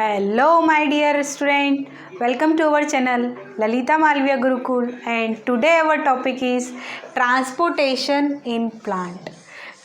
Hello my dear student, welcome to our channel Lalita Malviya Gurukul, and today our topic is transportation in plant.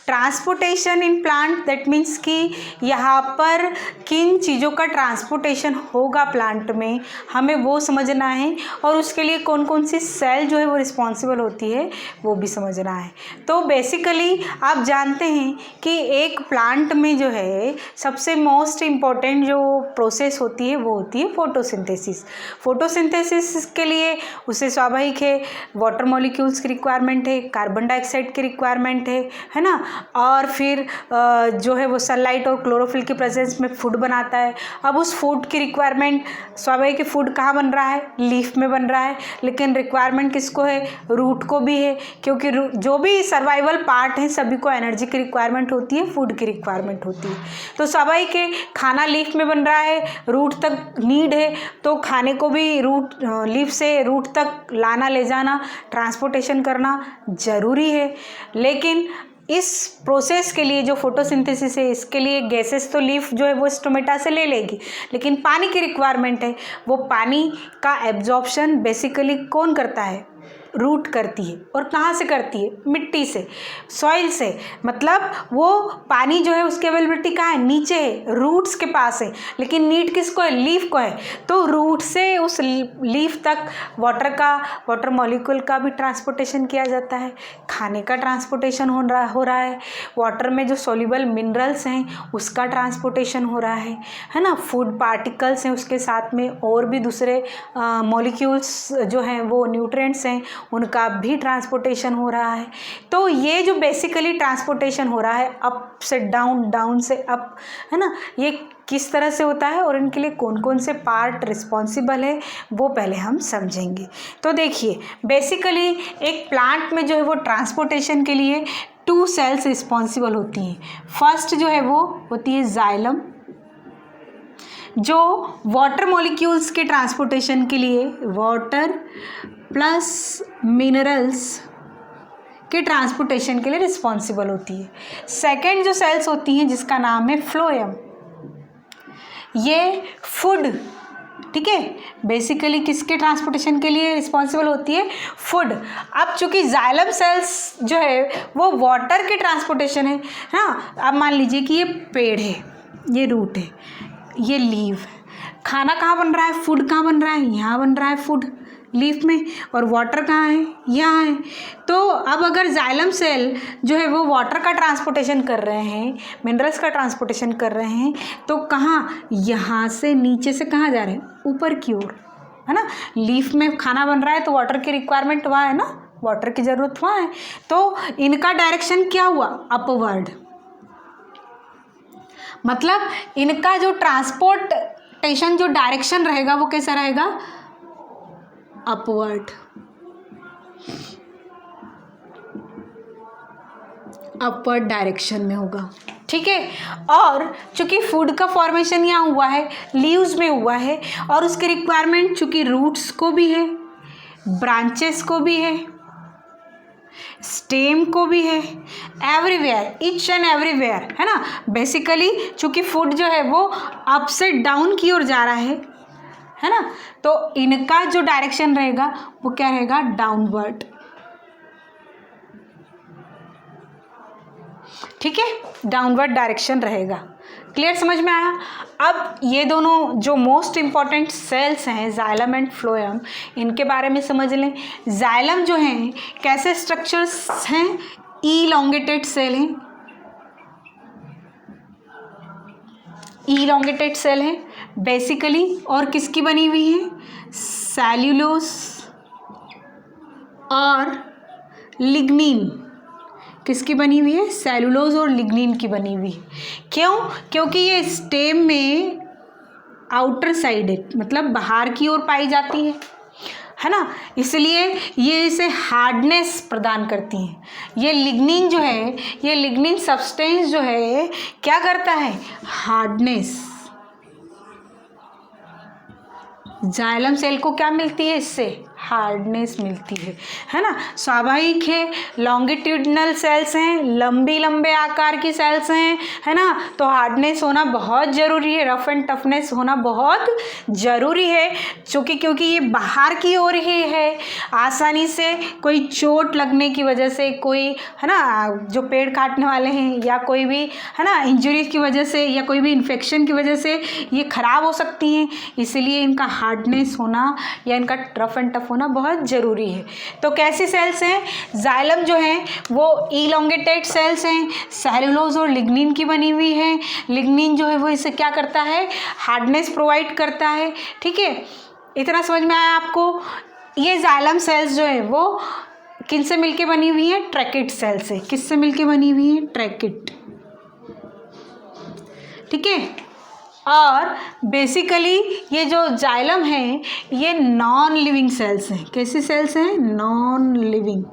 Transportation in plant that means कि यहाँ पर किन चीज़ों का transportation होगा plant में, हमें वो समझना है और उसके लिए कौन कौन सी सेल जो है वो रिस्पॉन्सिबल होती है वो भी समझना है। तो बेसिकली आप जानते हैं कि एक प्लांट में जो है सबसे मोस्ट इम्पॉर्टेंट जो प्रोसेस होती है वो होती है फोटोसिंथेसिस। फोटोसिंथेसिस के लिए उसे स्वाभाविक है वाटर मॉलिक्यूल्स की रिक्वायरमेंट है, कार्बन डाइऑक्साइड की रिक्वायरमेंट है ना, और फिर जो है वो सनलाइट और क्लोरोफिल की प्रेजेंस में फूड बनाता है। अब उस फूड की रिक्वायरमेंट स्वाभाविक फूड कहाँ बन रहा है, लीफ में बन रहा है, लेकिन रिक्वायरमेंट किसको है, रूट को भी है, क्योंकि जो भी सर्वाइवल पार्ट है सभी को एनर्जी की रिक्वायरमेंट होती है, फूड की रिक्वायरमेंट होती है। तो स्वाभाविक है खाना लीफ में बन रहा है, रूट तक नीड है, तो खाने को भी रूट लीफ से रूट तक लाना ले जाना ट्रांसपोर्टेशन करना ज़रूरी है। लेकिन इस प्रोसेस के लिए जो फोटोसिंथेसिस है इसके लिए गैसेस तो लीफ जो है वो स्टोमेटा से ले लेगी, लेकिन पानी की रिक्वायरमेंट है। वो पानी का एब्जॉर्प्शन बेसिकली कौन करता है, रूट करती है। और कहाँ से करती है, मिट्टी से, सॉइल से। मतलब वो पानी जो है उसकी अवेलेबिलिटी कहाँ है, नीचे है, रूट्स के पास है, लेकिन नीड किसको है, लीफ को है। तो रूट से उस लीफ तक वाटर मॉलिक्यूल का भी ट्रांसपोर्टेशन किया जाता है, खाने का ट्रांसपोर्टेशन हो रहा है, वाटर में जो सॉल्युबल मिनरल्स हैं उसका ट्रांसपोर्टेशन हो रहा है ना, फूड पार्टिकल्स हैं उसके साथ में, और भी दूसरे मॉलिक्यूल्स जो हैं वो न्यूट्रिएंट्स हैं उनका भी ट्रांसपोर्टेशन हो रहा है। तो ये जो बेसिकली ट्रांसपोर्टेशन हो रहा है अप से डाउन, डाउन से अप, है ना, ये किस तरह से होता है और इनके लिए कौन कौन से पार्ट रिस्पॉन्सिबल है वो पहले हम समझेंगे। तो देखिए बेसिकली एक प्लांट में जो है वो ट्रांसपोर्टेशन के लिए 2 सेल्स रिस्पॉन्सिबल होती हैं। फर्स्ट जो है वो होती है जाइलम, जो वाटर मॉलिक्यूल्स के ट्रांसपोर्टेशन के लिए वाटर प्लस मिनरल्स के ट्रांसपोर्टेशन के लिए रिस्पॉन्सिबल होती है। सेकेंड जो सेल्स होती हैं जिसका नाम है फ्लोएम, ये फूड, ठीक है, बेसिकली किसके ट्रांसपोर्टेशन के लिए रिस्पॉन्सिबल होती है, फूड। अब चूंकि जाइलम सेल्स जो है वो वाटर के ट्रांसपोर्टेशन है हाँ। अब मान लीजिए कि ये पेड़ है, ये रूट है, ये लीव, खाना कहाँ बन रहा है, फूड कहाँ बन रहा है, यहाँ बन रहा है फूड लीफ में, और वाटर कहाँ है, यहाँ है। तो अब अगर जाइलम सेल जो है वो वाटर का ट्रांसपोर्टेशन कर रहे हैं, मिनरल्स का ट्रांसपोर्टेशन कर रहे हैं, तो कहाँ, यहाँ से नीचे से कहाँ जा रहे हैं, ऊपर की ओर, है ना। लीफ में खाना बन रहा है तो वाटर की रिक्वायरमेंट वहाँ है ना, वाटर की ज़रूरत वहाँ है। तो इनका डायरेक्शन क्या हुआ, अपवर्ड। मतलब इनका जो ट्रांसपोर्टेशन जो डायरेक्शन रहेगा वो कैसा रहेगा, अपवर्ड, अपवर्ड डायरेक्शन में होगा, ठीक है। और चूंकि फूड का फॉर्मेशन यहाँ हुआ है, लीव्स में हुआ है, और उसकी रिक्वायरमेंट चूंकि रूट्स को भी है, ब्रांचेस को भी है, स्टेम को भी है, एवरीवेयर, ईच एंड एवरीवेयर, है ना। बेसिकली चूंकि फूड जो है वो अप से डाउन की ओर जा रहा है ना, तो इनका जो डायरेक्शन रहेगा वो क्या रहेगा, डाउनवर्ड, ठीक है, डाउनवर्ड डायरेक्शन रहेगा। क्लियर, समझ में आया। अब ये दोनों जो मोस्ट इम्पॉर्टेंट सेल्स हैं जाइलम एंड फ्लोएम, इनके बारे में समझ लें। जाइलम जो हैं कैसे स्ट्रक्चर्स हैं, इलॉन्गेटेड सेल हैं, इलॉन्गेटेड सेल है बेसिकली, और किसकी बनी हुई है, सेल्यूलोस और लिग्निन, किसकी बनी हुई है, सेल्यूलोज और लिग्निन की बनी हुई है। क्यों, क्योंकि ये स्टेम में आउटर साइड है, मतलब बाहर की ओर पाई जाती है ना, इसलिए ये इसे हार्डनेस प्रदान करती हैं। ये लिग्निन जो है, ये लिग्निन सब्सटेंस जो है क्या करता है, हार्डनेस। जाइलम सेल को क्या मिलती है इससे, हार्डनेस मिलती है ना। स्वाभाविक है, लॉन्गिट्यूडनल सेल्स हैं, लंबे आकार की सेल्स हैं, है ना, तो हार्डनेस होना बहुत ज़रूरी है, रफ एंड टफनेस होना बहुत ज़रूरी है, क्योंकि ये बाहर की ओर ही है। आसानी से कोई चोट लगने की वजह से, कोई है ना जो पेड़ काटने वाले हैं या कोई भी है ना इंजरी की वजह से या कोई भी इन्फेक्शन की वजह से ये ख़राब हो सकती हैं, इसलिए इनका हार्डनेस होना या इनका रफ एंड टफ होना बहुत ज़रूरी है। तो कैसी सेल्स हैं? जाइलम जो है वो इलोंगेटेड सेल्स हैं, सेलुलोज और लिग्निन की बनी हुई है। लिग्निन जो है वो इसे क्या करता है? हार्डनेस प्रोवाइड करता है। ठीक है, इतना समझ में आया आपको? ये जाइलम सेल्स जो है वो किन से मिलके बनी हुई है? ट्रैकिड सेल से। किससे मिलके बनी हुई है? ट्रैकिड। ठीक है, और बेसिकली ये जो जाइलम है ये नॉन लिविंग सेल्स हैं। कैसी सेल्स हैं? Non living.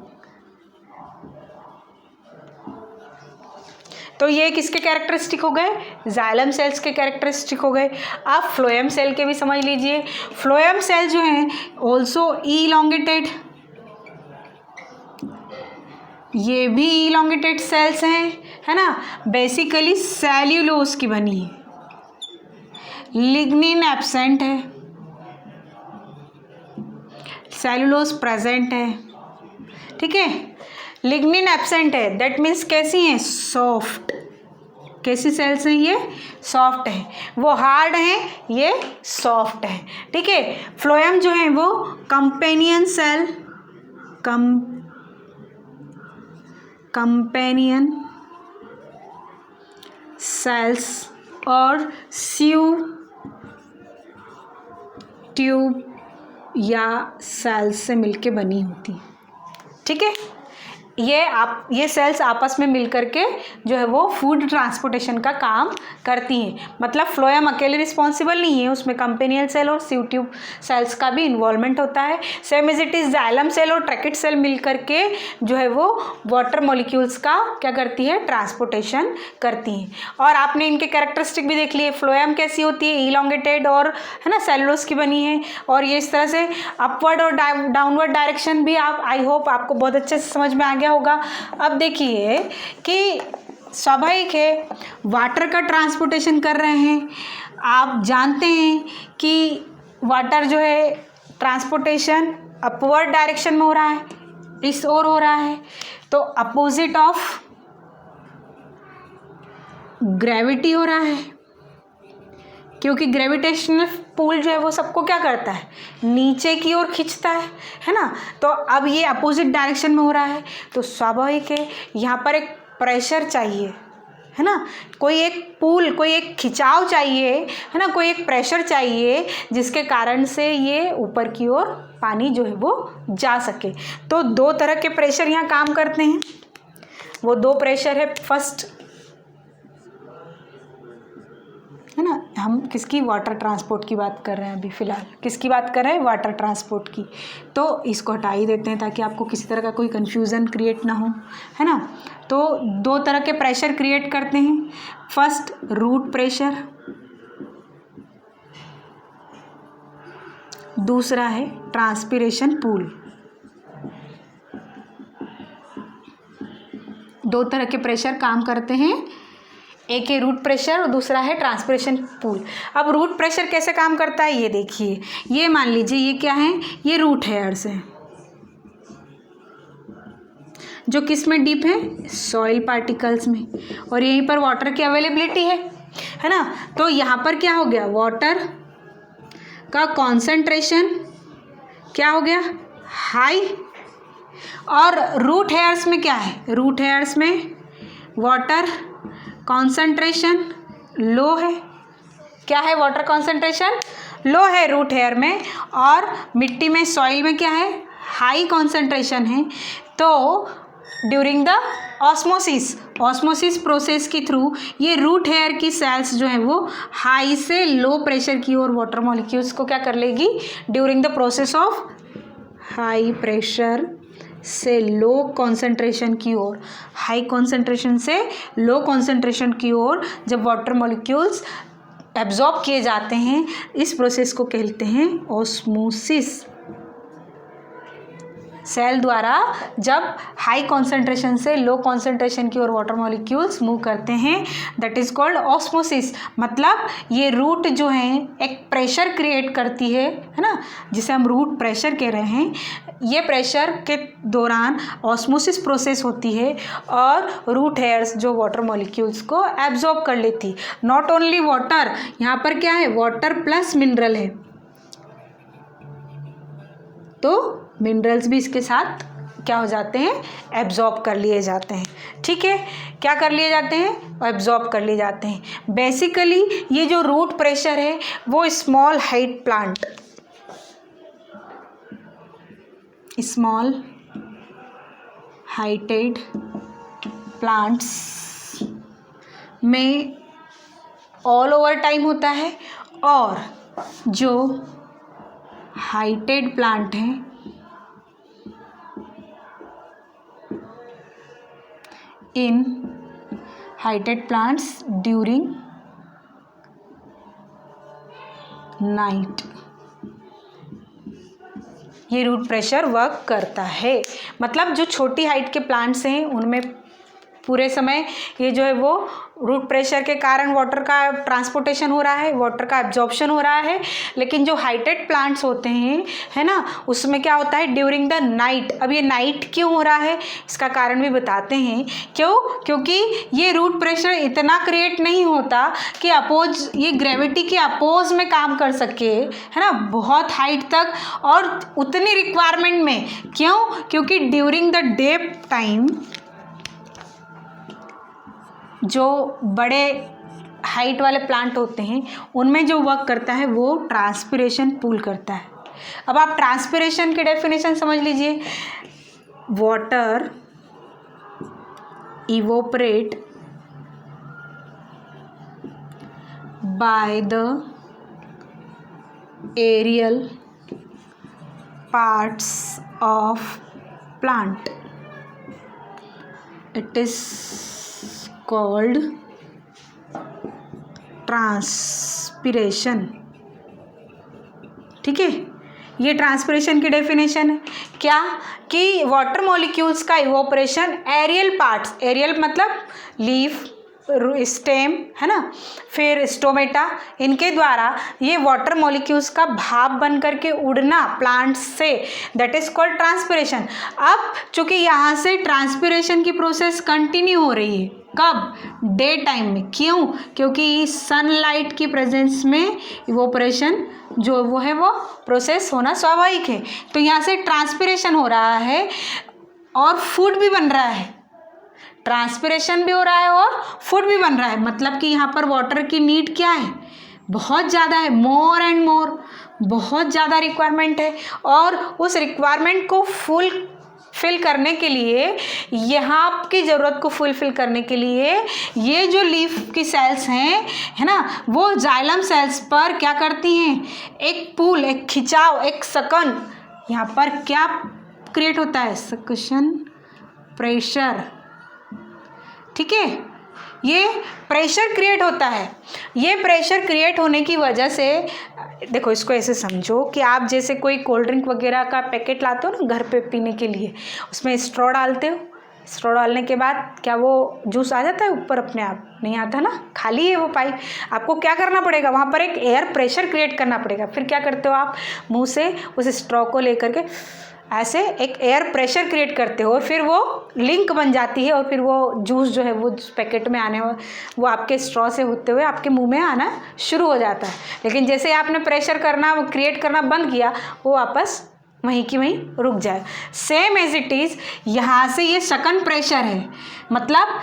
तो ये किसके कैरेक्टरिस्टिक हो गए? जाइलम सेल्स के कैरेक्टरिस्टिक हो गए। अब फ्लोएम सेल के भी समझ लीजिए। फ्लोएम सेल जो हैं ऑल्सो इलोंगेटेड, ये भी इलोंगेटेड सेल्स हैं, है ना, बेसिकली सेल्यूलोज की बनी है। लिग्निन एब्सेंट है, सेलुलोज प्रेजेंट है। ठीक है, लिग्निन एब्सेंट है, दैट मीन्स कैसी हैं? सॉफ्ट। कैसी सेल्स हैं ये? सॉफ्ट है। वो हार्ड हैं, ये सॉफ्ट है। ठीक है, फ्लोएम जो है वो कंपेनियन सेल, कंपेनियन सेल्स और सीव ट्यूब या सेल्स से मिलके बनी होती है। ठीक है, ये सेल्स आपस में मिलकर के जो है वो फूड ट्रांसपोर्टेशन का काम करती हैं। मतलब फ्लोएम अकेले रिस्पॉन्सिबल नहीं है, उसमें कंपेनियल सेल और सीव ट्यूब सेल्स का भी इन्वॉल्वमेंट होता है। Same as it is xylem cell और ट्रैकिड सेल मिलकर के जो है वो वाटर मॉलिक्यूल्स का क्या करती है? ट्रांसपोर्टेशन करती हैं। और आपने इनके कैरेक्टरिस्टिक भी देख लिए। फ्लोएम कैसी होती है? इलोंगेटेड और है ना सेलुलोज की बनी है, और ये इस तरह से अपवर्ड और डाउनवर्ड डायरेक्शन भी आप आई होप आपको बहुत अच्छे से समझ में आ गया होगा। अब देखिए कि स्वाभाविक है वाटर का ट्रांसपोर्टेशन कर रहे हैं। आप जानते हैं कि वाटर जो है ट्रांसपोर्टेशन अपवर्ड डायरेक्शन में हो रहा है, इस ओर हो रहा है, तो अपोजिट ऑफ ग्रेविटी हो रहा है, क्योंकि ग्रेविटेशनल पुल जो है वो सबको क्या करता है? नीचे की ओर खींचता है ना। तो अब ये अपोजिट डायरेक्शन में हो रहा है, तो स्वाभाविक है यहाँ पर एक प्रेशर चाहिए, है ना, कोई एक पुल, कोई एक खिंचाव चाहिए, है ना, कोई एक प्रेशर चाहिए जिसके कारण से ये ऊपर की ओर पानी जो है वो जा सके। तो दो तरह के प्रेशर यहाँ काम करते हैं। वो दो प्रेशर है, फर्स्ट है ना, हम किसकी? वाटर ट्रांसपोर्ट की बात कर रहे हैं अभी फ़िलहाल। किसकी बात कर रहे हैं? वाटर ट्रांसपोर्ट की। तो इसको हटा ही देते हैं ताकि आपको किसी तरह का कोई कन्फ्यूज़न क्रिएट ना हो, है ना। तो दो तरह के प्रेशर क्रिएट करते हैं। फर्स्ट रूट प्रेशर, दूसरा है ट्रांसपिरेशन पूल। दो तरह के प्रेशर काम करते हैं, एक है रूट प्रेशर और दूसरा है ट्रांसपिरेशन पूल। अब रूट प्रेशर कैसे काम करता है ये देखिए। ये मान लीजिए ये क्या है? ये रूट हेयर्स हैं जो किस में डीप है? सॉइल पार्टिकल्स में, और यहीं पर वाटर की अवेलेबिलिटी है ना। तो यहाँ पर क्या हो गया? वाटर का कॉन्सेंट्रेशन क्या हो गया? हाई। और रूट हेयर्स में क्या है? रूट हेयर्स में वाटर कॉन्सेंट्रेशन लो है। क्या है? वाटर कॉन्सेंट्रेशन लो है रूट हेयर में, और मिट्टी में, सॉइल में क्या है? हाई कॉन्सेंट्रेशन है। तो ड्यूरिंग द ऑस्मोसिस प्रोसेस के थ्रू ये रूट हेयर की सेल्स जो है वो हाई से लो प्रेशर की ओर वाटर मॉलिक्यूल्स को क्या कर लेगी? During the process of high pressure से लो कॉन्सेंट्रेशन की ओर, हाई कॉन्सेंट्रेशन से लो कॉन्सेंट्रेशन की ओर जब वाटर मॉलिक्यूल्स एब्जॉर्ब किए जाते हैं, इस प्रोसेस को कहते हैं ऑस्मोसिस। सेल द्वारा जब हाई कॉन्सेंट्रेशन से लो कॉन्सेंट्रेशन की ओर वाटर मॉलिक्यूल्स मूव करते हैं, दैट इज कॉल्ड ऑस्मोसिस। मतलब ये रूट जो है एक प्रेशर क्रिएट करती है ना, जिसे हम रूट प्रेशर कह रहे हैं। ये प्रेशर के दौरान ऑस्मोसिस प्रोसेस होती है और रूट हेयर्स जो वाटर मॉलिक्यूल्स को एब्जॉर्ब कर लेती। नॉट ओनली वाटर, यहाँ पर क्या है, वाटर प्लस मिनरल है, तो मिनरल्स भी इसके साथ क्या हो जाते हैं, एब्जॉर्ब कर लिए जाते हैं। ठीक है, क्या कर लिए जाते हैं, एब्जॉर्ब कर लिए जाते हैं। बेसिकली ये जो रूट प्रेशर है वो small height plant, small heighted plants में ऑल ओवर टाइम होता है, और जो हाइटेड प्लांट हैं इन हाइटेड प्लांट्स ड्यूरिंग नाइट ये रूट प्रेशर वर्क करता है। मतलब जो छोटी हाइट के प्लांट्स हैं उनमें पूरे समय ये जो है वो रूट प्रेशर के कारण वाटर का ट्रांसपोर्टेशन हो रहा है, वाटर का एब्जॉर्प्शन हो रहा है। लेकिन जो हाइटेड प्लांट्स होते हैं, है ना, उसमें क्या होता है, ड्यूरिंग द नाइट। अब ये नाइट क्यों हो रहा है, इसका कारण भी बताते हैं। क्यों, क्योंकि ये रूट प्रेशर इतना क्रिएट नहीं होता कि अपोज, ये ग्रेविटी के अपोज में काम कर सके, है ना, बहुत हाइट तक और उतनी रिक्वायरमेंट में। क्यों, क्योंकि ड्यूरिंग द डे टाइम जो बड़े हाइट वाले प्लांट होते हैं उनमें जो वर्क करता है वो ट्रांसपिरेशन पूल करता है। अब आप ट्रांसपिरेशन की डेफिनेशन समझ लीजिए। Water evaporate by the aerial parts of plant, it is called transpiration. ठीक है, ये ट्रांसपिरेशन की डेफिनेशन है। क्या कि वाटर मॉलिक्यूल्स का इवोपरेशन एरियल पार्ट्स, एरियल मतलब लीफ, स्टेम, है ना, फिर स्टोमेटा, इनके द्वारा ये वाटर मॉलिक्यूल्स का भाप बन करके उड़ना प्लांट्स से, दैट इज कॉल्ड ट्रांसपिरेशन। अब चूंकि यहाँ से ट्रांसपिरेशन की प्रोसेस कंटिन्यू हो रही है, कब, डे टाइम में। क्यों, क्योंकि सनलाइट की प्रेजेंस में इवोपरेशन जो वो है वो प्रोसेस होना स्वाभाविक है। तो यहाँ से ट्रांसपिरेशन हो रहा है और फूड भी बन रहा है, ट्रांसपिरेशन भी हो रहा है और फूड भी बन रहा है। मतलब कि यहाँ पर वाटर की नीड क्या है, बहुत ज़्यादा है, मोर एंड मोर, बहुत ज़्यादा रिक्वायरमेंट है। और उस रिक्वायरमेंट को फुलफिल करने के लिए, यहाँ की ज़रूरत को फुलफिल करने के लिए ये जो लीफ की सेल्स हैं, है ना, वो जाइलम सेल्स पर क्या करती हैं, एक पुल, एक खिंचाव, एक सकन, यहाँ पर क्या क्रिएट होता है, सक्शन प्रेशर। ठीक है, ये प्रेशर क्रिएट होता है। ये प्रेशर क्रिएट होने की वजह से, देखो इसको ऐसे समझो कि आप जैसे कोई कोल्ड ड्रिंक वगैरह का पैकेट लाते हो ना घर पे पीने के लिए, उसमें स्ट्रॉ डालते हो, स्ट्रॉ डालने के बाद क्या वो जूस आ जाता है ऊपर अपने आप? नहीं आता ना, खाली है वो पाइप। आपको क्या करना पड़ेगा, वहाँ पर एक एयर प्रेशर क्रिएट करना पड़ेगा। फिर क्या करते हो आप, मुँह से उस स्ट्रॉ को लेकर के ऐसे एक एयर प्रेशर क्रिएट करते हो और फिर वो लिंक बन जाती है और फिर वो जूस जो है वो पैकेट में आने वो आपके स्ट्रॉ से होते हुए आपके मुंह में आना शुरू हो जाता है। लेकिन जैसे आपने प्रेशर करना, क्रिएट करना बंद किया, वो वापस वहीं की वहीं रुक जाए। सेम एज इट इज़ यहाँ से ये सेकंड प्रेशर है, मतलब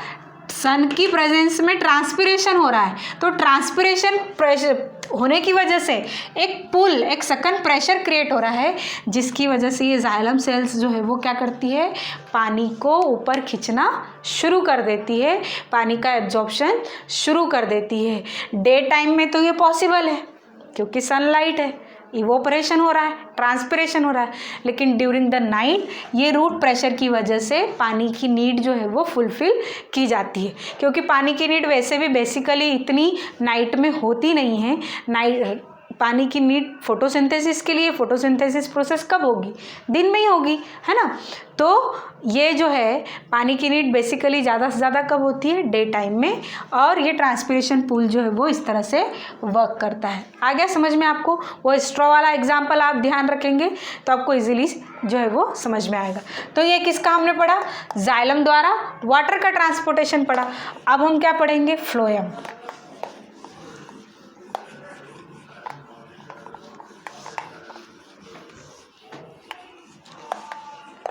सन की प्रेजेंस में ट्रांसपिरेशन हो रहा है। तो ट्रांसपिरेशन प्रेशर होने की वजह से एक पुल, एक सेकंड प्रेशर क्रिएट हो रहा है, जिसकी वजह से ये जाइलम सेल्स जो है वो क्या करती है, पानी को ऊपर खींचना शुरू कर देती है, पानी का एब्जॉर्प्शन शुरू कर देती है। डे टाइम में तो ये पॉसिबल है क्योंकि सनलाइट है, इवोपरेशन हो रहा है, ट्रांसपिरेशन हो रहा है। लेकिन ड्यूरिंग द नाइट ये रूट प्रेशर की वजह से पानी की नीड जो है वो फुलफिल की जाती है, क्योंकि पानी की नीड वैसे भी बेसिकली इतनी नाइट में होती नहीं है। नाइट पानी की नीड फोटोसिंथेसिस के लिए, फोटोसिंथेसिस प्रोसेस कब होगी? दिन में ही होगी, है ना। तो ये जो है पानी की नीड बेसिकली ज़्यादा से ज़्यादा कब होती है? डे टाइम में। और ये ट्रांसपिरेशन पूल जो है वो इस तरह से वर्क करता है। आ गया समझ में आपको? वो स्ट्रॉ वाला एग्जाम्पल आप ध्यान रखेंगे तो आपको इजीली जो है वो समझ में आएगा। तो ये किसका हमने पढ़ा? जाइलम द्वारा वाटर का ट्रांसपोर्टेशन पढ़ा। अब हम क्या पढ़ेंगे? फ्लोएम।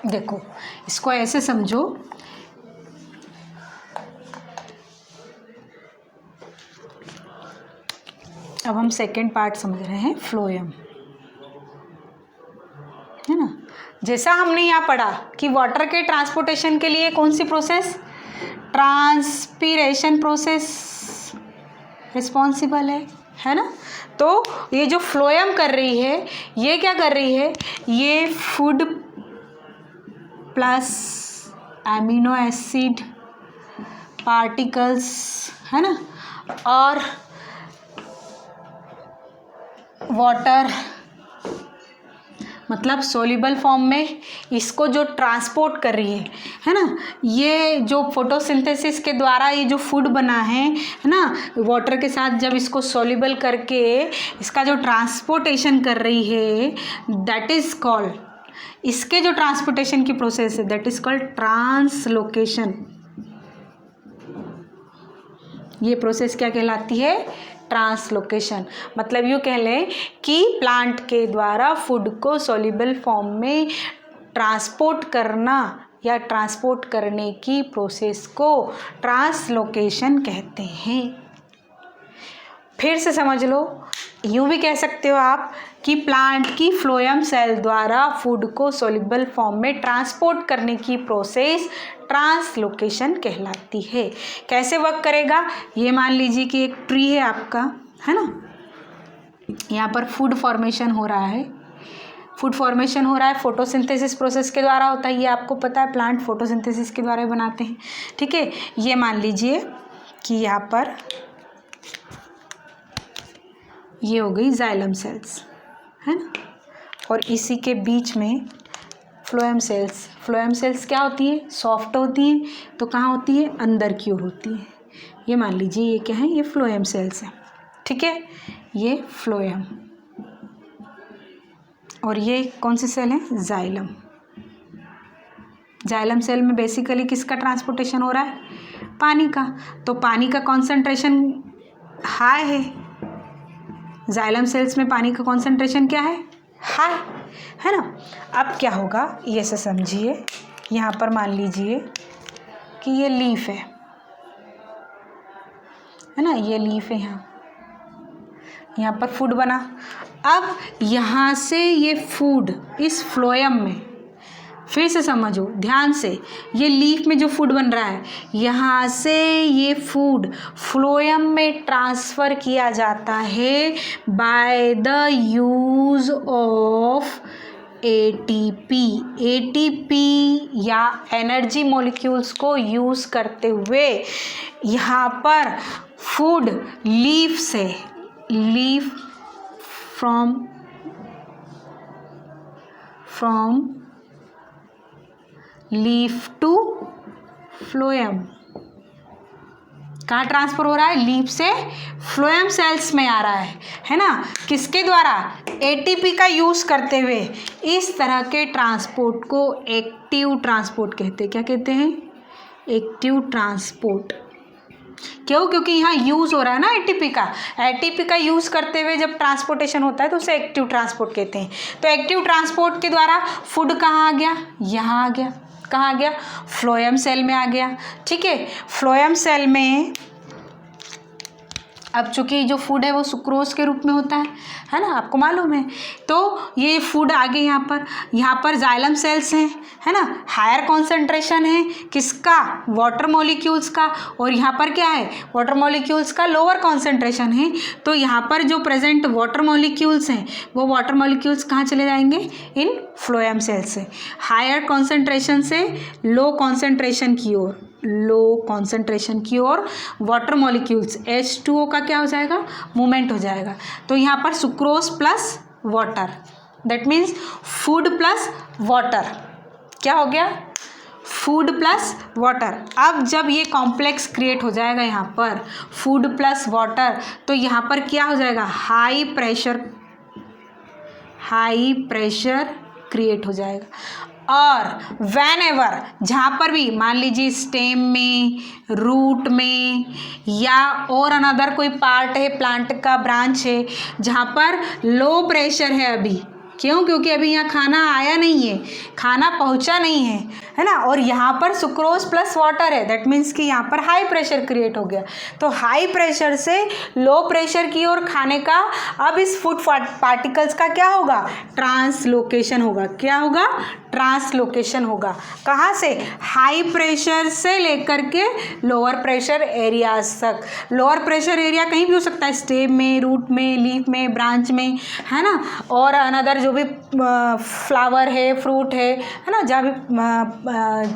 देखो इसको ऐसे समझो, अब हम सेकेंड पार्ट समझ रहे हैं, फ्लोएम, है ना। जैसा हमने यहाँ पढ़ा कि वाटर के ट्रांसपोर्टेशन के लिए कौन सी प्रोसेस? ट्रांसपीरेशन प्रोसेस रिस्पॉन्सिबल है ना। तो ये जो फ्लोएम कर रही है, ये क्या कर रही है? ये food plus amino acid particles, है ना, और वाटर मतलब सोल्यूबल फॉर्म में इसको जो ट्रांसपोर्ट कर रही है ना। ये जो फोटोसिंथेसिस के द्वारा ये जो फूड बना है ना, वाटर के साथ जब इसको सोल्यूबल करके इसका जो ट्रांसपोर्टेशन कर रही है, दैट इज़ कॉल्ड, इसके जो ट्रांसपोर्टेशन की प्रोसेस है दैट इज़ कॉल्ड ट्रांसलोकेशन। ये प्रोसेस क्या कहलाती है? ट्रांसलोकेशन। मतलब यूँ कह लें कि प्लांट के द्वारा फूड को सोल्यूबल फॉर्म में ट्रांसपोर्ट करना या ट्रांसपोर्ट करने की प्रोसेस को ट्रांसलोकेशन कहते हैं। फिर से समझ लो, यूँ भी कह सकते हो आप कि प्लांट की फ्लोएम सेल द्वारा फूड को सोल्यूबल फॉर्म में ट्रांसपोर्ट करने की प्रोसेस ट्रांसलोकेशन कहलाती है। कैसे वर्क करेगा? ये मान लीजिए कि एक ट्री है आपका, है ना, यहाँ पर फूड फॉर्मेशन हो रहा है, फूड फॉर्मेशन हो रहा है, फोटोसिंथेसिस प्रोसेस के द्वारा होता है, ये आपको पता है, प्लांट फोटोसिंथेसिस के द्वारा बनाते हैं, ठीक है। ये मान लीजिए कि यहाँ पर ये हो गई जाइलम सेल्स, है ना, और इसी के बीच में फ्लोएम सेल्स। फ्लोएम सेल्स क्या होती है? सॉफ्ट होती हैं, तो कहाँ होती है? अंदर की ओर होती है। ये मान लीजिए ये क्या है? ये फ्लोएम सेल्स है, ठीक है, ये फ्लोएम। और ये कौन सी सेल है? जाइलम। जाइलम सेल में बेसिकली किसका ट्रांसपोर्टेशन हो रहा है? पानी का। तो पानी का कॉन्सेंट्रेशन हाई है, जाइलम सेल्स में पानी का कॉन्सेंट्रेशन क्या है? हाई, है ना। अब क्या होगा ये से समझिए, यहाँ पर मान लीजिए कि ये लीफ है ना, ये लीफ है, यहाँ पर फूड बना। अब यहाँ से ये फूड इस फ्लोएम में, फिर से समझो ध्यान से, ये लीफ में जो फूड बन रहा है, यहाँ से ये फूड फ्लोएम में ट्रांसफ़र किया जाता है by the use of ATP. ATP या एनर्जी मॉलिक्यूल्स को यूज़ करते हुए यहाँ पर फूड लीफ से, leaf from leaf to phloem, कहाँ ट्रांसफर हो रहा है? लीफ से फ्लोएम सेल्स में आ रहा है ना। किसके द्वारा? एटीपी का यूज़ करते हुए। इस तरह के ट्रांसपोर्ट को एक्टिव ट्रांसपोर्ट कहते हैं। क्या कहते हैं? Active transport. क्यों? क्योंकि यहाँ यूज़ हो रहा है ना एटीपी का। एटीपी का यूज़ करते हुए जब ट्रांसपोर्टेशन होता है तो उसे एक्टिव ट्रांसपोर्ट कहते हैं। तो एक्टिव ट्रांसपोर्ट के द्वारा फूड कहाँ आ गया? यहाँ आ गया। कहाँ आ गया? फ्लोएम सेल में आ गया, ठीक है। फ्लोएम सेल में अब चूंकि जो फूड है वो सुक्रोज के रूप में होता है ना, आपको मालूम है। तो ये फूड आगे यहाँ पर जाइलम सेल्स हैं, है ना, हायर कॉन्सेंट्रेशन है किसका? वाटर मॉलिक्यूल्स का। और यहाँ पर क्या है? वाटर मॉलिक्यूल्स का लोअर कॉन्सेंट्रेशन है। तो यहाँ पर जो प्रेजेंट वाटर मॉलिक्यूल्स हैं वो वाटर मॉलिक्यूल्स कहाँ चले जाएंगे? इन फ्लोएम सेल्स से, हायर कॉन्सेंट्रेशन से लो कॉन्सेंट्रेशन की ओर, लो कॉन्सेंट्रेशन की ओर वाटर मॉलिक्यूल्स H2O का क्या हो जाएगा, मूवमेंट हो जाएगा। तो यहाँ पर sucrose plus water, that means food plus water, क्या हो गया, फूड प्लस वाटर। अब जब ये कॉम्प्लेक्स क्रिएट हो जाएगा यहाँ पर फूड प्लस वाटर, तो यहाँ पर क्या हो जाएगा, हाई प्रेशर क्रिएट हो जाएगा। और वैन एवर जहाँ पर भी मान लीजिए स्टेम में, रूट में या और अनदर कोई पार्ट है प्लांट का, ब्रांच है जहाँ पर लो प्रेशर है अभी, क्यों, क्योंकि अभी यहाँ खाना आया नहीं है, खाना पहुँचा नहीं है ना, और यहाँ पर सुक्रोज प्लस वाटर है, दैट मीन्स कि यहाँ पर हाई प्रेशर क्रिएट हो गया। तो हाई प्रेशर से लो प्रेशर की ओर खाने का अब इस फूड पार्टिकल्स का क्या होगा, ट्रांसलोकेशन होगा। क्या होगा, ट्रांसलोकेशन होगा। कहाँ से, हाई प्रेशर से लेकर के लोअर प्रेशर एरियाज तक। लोअर प्रेशर एरिया कहीं भी हो सकता है, स्टेम में, रूट में, लीफ में, ब्रांच में, है ना, और अनदर जो भी फ्लावर है, फ्रूट है ना, जहाँ भी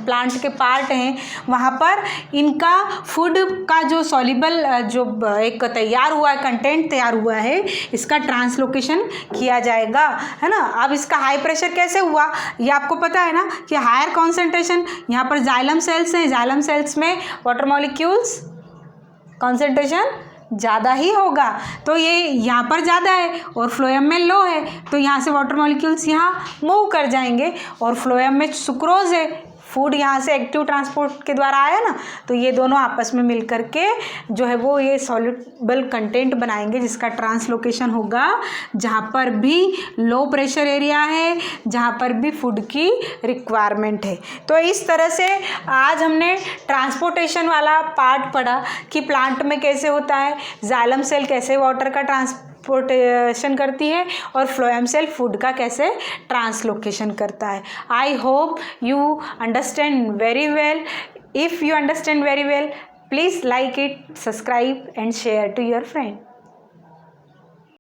प्लांट के पार्ट हैं वहाँ पर इनका फूड का जो सॉल्युबल जो एक तैयार हुआ है, कंटेंट तैयार हुआ है, इसका ट्रांसलोकेशन किया जाएगा, है ना। अब इसका हाई प्रेशर कैसे हुआ, ये आपको पता है ना कि हायर कॉन्सेंट्रेशन, यहाँ पर जाइलम सेल्स हैं, जाइलम सेल्स में वाटर मॉलिक्यूल्स कॉन्सेंट्रेशन ज़्यादा ही होगा, तो ये यहाँ पर ज़्यादा है और फ्लोएम में लो है, तो यहाँ से वाटर मॉलिक्यूल्स यहाँ मूव कर जाएंगे, और फ्लोएम में सुक्रोज है, फूड यहाँ से एक्टिव ट्रांसपोर्ट के द्वारा आया ना, तो ये दोनों आपस में मिल करके जो है वो ये सॉल्युबल कंटेंट बनाएंगे जिसका ट्रांसलोकेशन होगा जहाँ पर भी लो प्रेशर एरिया है, जहाँ पर भी फूड की रिक्वायरमेंट है। तो इस तरह से आज हमने ट्रांसपोर्टेशन वाला पार्ट पढ़ा कि प्लांट में कैसे होता है, जाइलम सेल कैसे वाटर का ट्रांसपोर्टेशन करती है और फ्लोएम सेल फूड का कैसे ट्रांसलोकेशन करता है। I hope you understand very well. If you understand very well, please like it, subscribe and share to your friend.